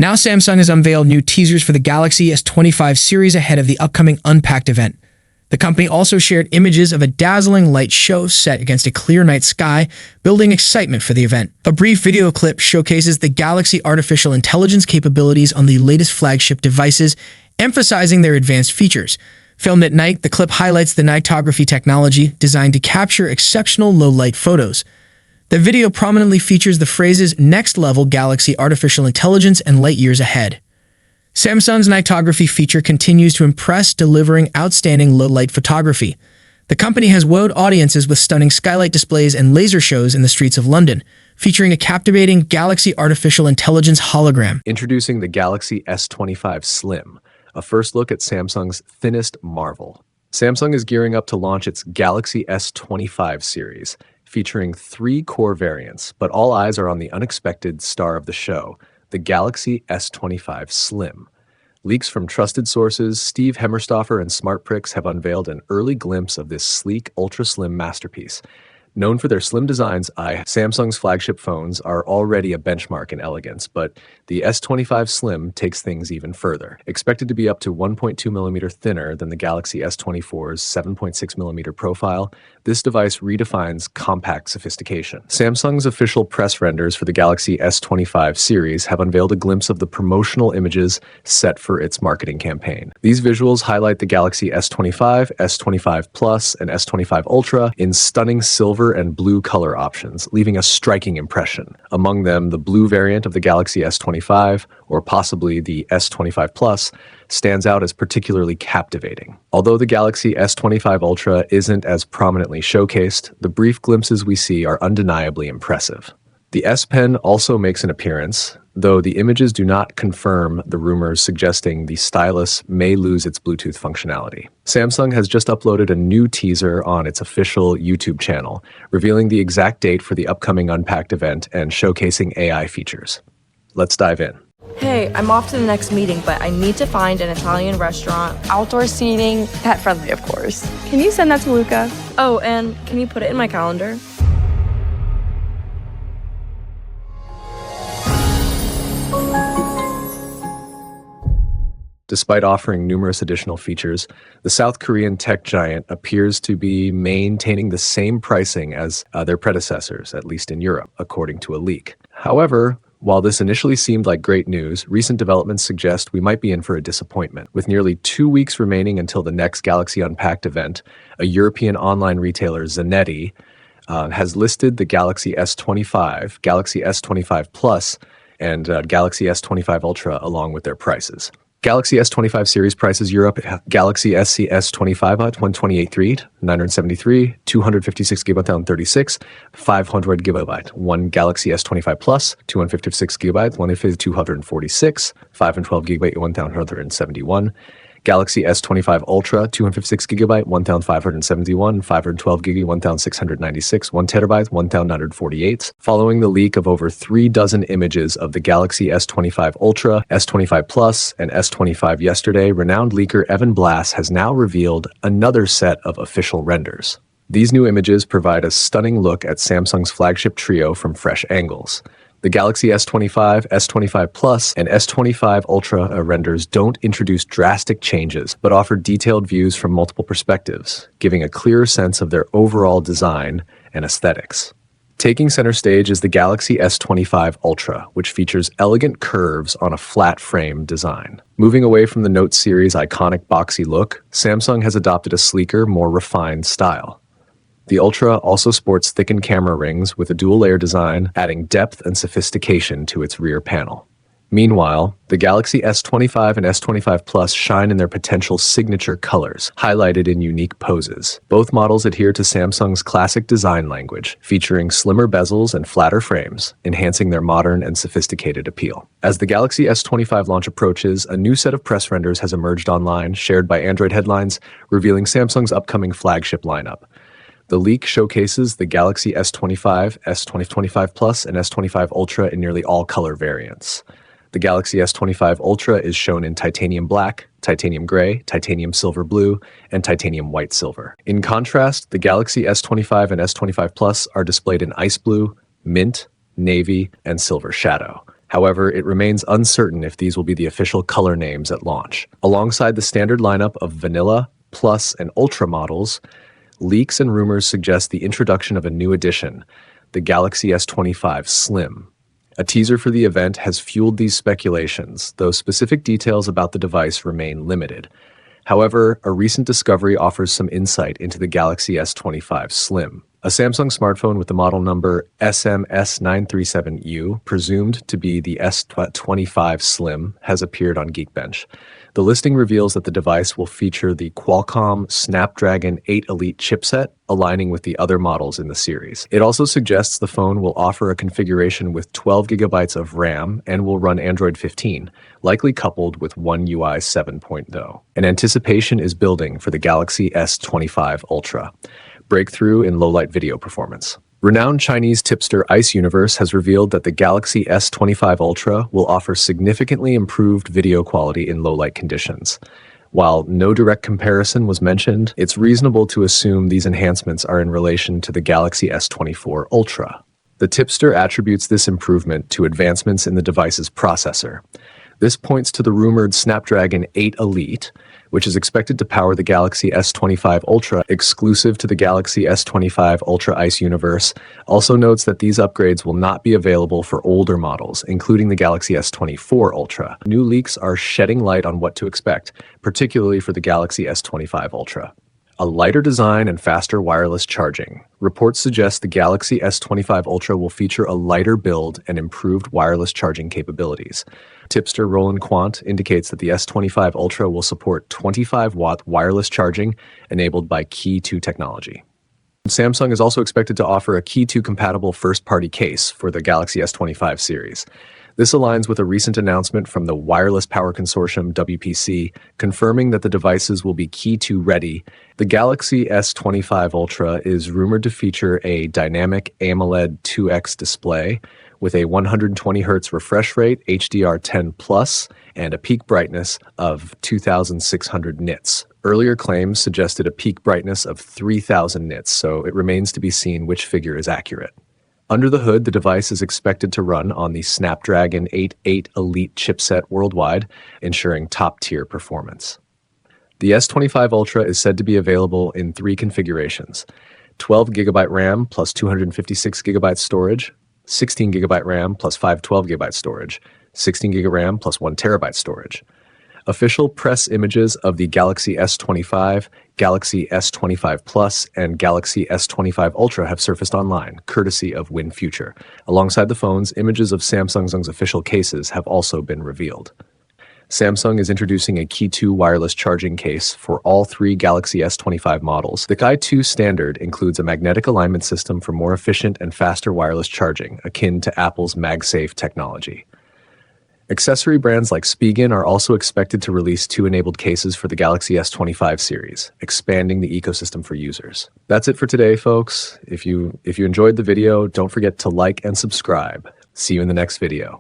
Now Samsung has unveiled new teasers for the Galaxy S25 series ahead of the upcoming Unpacked event. The company also shared images of a dazzling light show set against a clear night sky, building excitement for the event. A brief video clip showcases the Galaxy artificial intelligence capabilities on the latest flagship devices, emphasizing their advanced features. Filmed at night, the clip highlights the Nightography technology designed to capture exceptional low-light photos. The video prominently features the phrases "next level Galaxy artificial intelligence" and "light years ahead." Samsung's Nightography feature continues to impress, delivering outstanding low-light photography. The company has wowed audiences with stunning skylight displays and laser shows in the streets of London, featuring a captivating Galaxy artificial intelligence hologram. Introducing the Galaxy S25 Slim, a first look at Samsung's thinnest marvel. Samsung is gearing up to launch its Galaxy S25 series, featuring 3 core variants, but all eyes are on the unexpected star of the show, the Galaxy S25 Slim. Leaks from trusted sources, Steve Hemmerstoffer and SmartPrix have unveiled an early glimpse of this sleek, ultra-slim masterpiece. Known for their slim designs, Samsung's flagship phones are already a benchmark in elegance, but the S25 Slim takes things even further. Expected to be up to 1.2mm thinner than the Galaxy S24's 7.6mm profile, this device redefines compact sophistication. Samsung's official press renders for the Galaxy S25 series have unveiled a glimpse of the promotional images set for its marketing campaign. These visuals highlight the Galaxy S25, S25 Plus, and S25 Ultra in stunning silver and blue color options, leaving a striking impression. Among them, the blue variant of the Galaxy S25, or possibly the S25 Plus, stands out as particularly captivating. Although the Galaxy S25 Ultra isn't as prominently showcased, the brief glimpses we see are undeniably impressive. The S Pen also makes an appearance, though the images do not confirm the rumors suggesting the stylus may lose its Bluetooth functionality. Samsung has just uploaded a new teaser on its official YouTube channel, revealing the exact date for the upcoming Unpacked event and showcasing AI features. Let's dive in. Hey, I'm off to the next meeting, but I need to find an Italian restaurant. Outdoor seating, pet-friendly, of course. Can you send that to Luca? Oh, and can you put it in my calendar? Despite offering numerous additional features, the South Korean tech giant appears to be maintaining the same pricing as their predecessors, at least in Europe, according to a leak. However, while this initially seemed like great news, recent developments suggest we might be in for a disappointment. With nearly 2 weeks remaining until the next Galaxy Unpacked event, a European online retailer, Zanetti, has listed the Galaxy S25, Galaxy S25 Plus, and Galaxy S25 Ultra along with their prices. Galaxy S25 series prices Europe: Galaxy S25 at 128.3, 973, 256GB 136, 500GB. One Galaxy S25 Plus, 256GB, 246, 512GB 1171. Galaxy S25 Ultra, 256GB, 1571, 512GB, 1696, 1TB, 1948. Following the leak of over 3 dozen images of the Galaxy S25 Ultra, S25 Plus, and S25 yesterday, renowned leaker Evan Blass has now revealed another set of official renders. These new images provide a stunning look at Samsung's flagship trio from fresh angles. The Galaxy S25, S25 Plus, and S25 Ultra renders don't introduce drastic changes, but offer detailed views from multiple perspectives, giving a clearer sense of their overall design and aesthetics. Taking center stage is the Galaxy S25 Ultra, which features elegant curves on a flat frame design. Moving away from the Note series' iconic boxy look, Samsung has adopted a sleeker, more refined style. The Ultra also sports thickened camera rings with a dual-layer design, adding depth and sophistication to its rear panel. Meanwhile, the Galaxy S25 and S25 Plus shine in their potential signature colors, highlighted in unique poses. Both models adhere to Samsung's classic design language, featuring slimmer bezels and flatter frames, enhancing their modern and sophisticated appeal. As the Galaxy S25 launch approaches, a new set of press renders has emerged online, shared by Android headlines, revealing Samsung's upcoming flagship lineup. The leak showcases the Galaxy S25, S25 Plus, and S25 Ultra in nearly all color variants. The Galaxy S25 Ultra is shown in titanium black, titanium gray, titanium silver blue, and titanium white silver. In contrast, the Galaxy S25 and S25 Plus are displayed in ice blue, mint, navy, and silver shadow. However, it remains uncertain if these will be the official color names at launch. Alongside the standard lineup of Vanilla, Plus, and Ultra models, leaks and rumors suggest the introduction of a new edition, the Galaxy S25 Slim. A teaser for the event has fueled these speculations, though specific details about the device remain limited. However, a recent discovery offers some insight into the Galaxy S25 Slim. A Samsung smartphone with the model number SMS937U, presumed to be the S25 Slim, has appeared on Geekbench. The listing reveals that the device will feature the Qualcomm Snapdragon 8 Elite chipset, aligning with the other models in the series. It also suggests the phone will offer a configuration with 12 gigabytes of RAM and will run Android 15, likely coupled with One UI 7.0. An anticipation is building for the Galaxy S25 Ultra. Breakthrough in low-light video performance. Renowned Chinese tipster Ice Universe has revealed that the Galaxy S25 Ultra will offer significantly improved video quality in low-light conditions. While no direct comparison was mentioned, it's reasonable to assume these enhancements are in relation to the Galaxy S24 Ultra. The tipster attributes this improvement to advancements in the device's processor. This points to the rumored Snapdragon 8 Elite, which is expected to power the Galaxy S25 Ultra exclusive to the Galaxy S25 Ultra Ice Universe. Also notes that these upgrades will not be available for older models, including the Galaxy S24 Ultra. New leaks are shedding light on what to expect, particularly for the Galaxy S25 Ultra. A lighter design and faster wireless charging. Reports suggest the Galaxy S25 Ultra will feature a lighter build and improved wireless charging capabilities. Tipster Roland Quant indicates that the S25 Ultra will support 25-watt wireless charging enabled by Key 2 technology. Samsung is also expected to offer a Key 2 compatible first-party case for the Galaxy S25 series. This aligns with a recent announcement from the Wireless Power Consortium WPC, confirming that the devices will be Key 2 ready. The Galaxy S25 Ultra is rumored to feature a dynamic AMOLED 2X display with a 120Hz refresh rate, HDR10+, and a peak brightness of 2,600 nits. Earlier claims suggested a peak brightness of 3,000 nits, so it remains to be seen which figure is accurate. Under the hood, the device is expected to run on the Snapdragon 8 Elite chipset worldwide, ensuring top-tier performance. The S25 Ultra is said to be available in 3 configurations: 12GB RAM plus 256GB storage, 16GB RAM plus 512GB storage, 16GB RAM plus 1TB storage. Official press images of the Galaxy S25, Galaxy S25 Plus, and Galaxy S25 Ultra have surfaced online, courtesy of WinFuture. Alongside the phones, images of Samsung's official cases have also been revealed. Samsung is introducing a Key 2 wireless charging case for all 3 Galaxy S25 models. The Key 2 standard includes a magnetic alignment system for more efficient and faster wireless charging, akin to Apple's MagSafe technology. Accessory brands like Spigen are also expected to release 2 enabled cases for the Galaxy S25 series, expanding the ecosystem for users. That's it for today, folks. If you enjoyed the video, don't forget to like and subscribe. See you in the next video.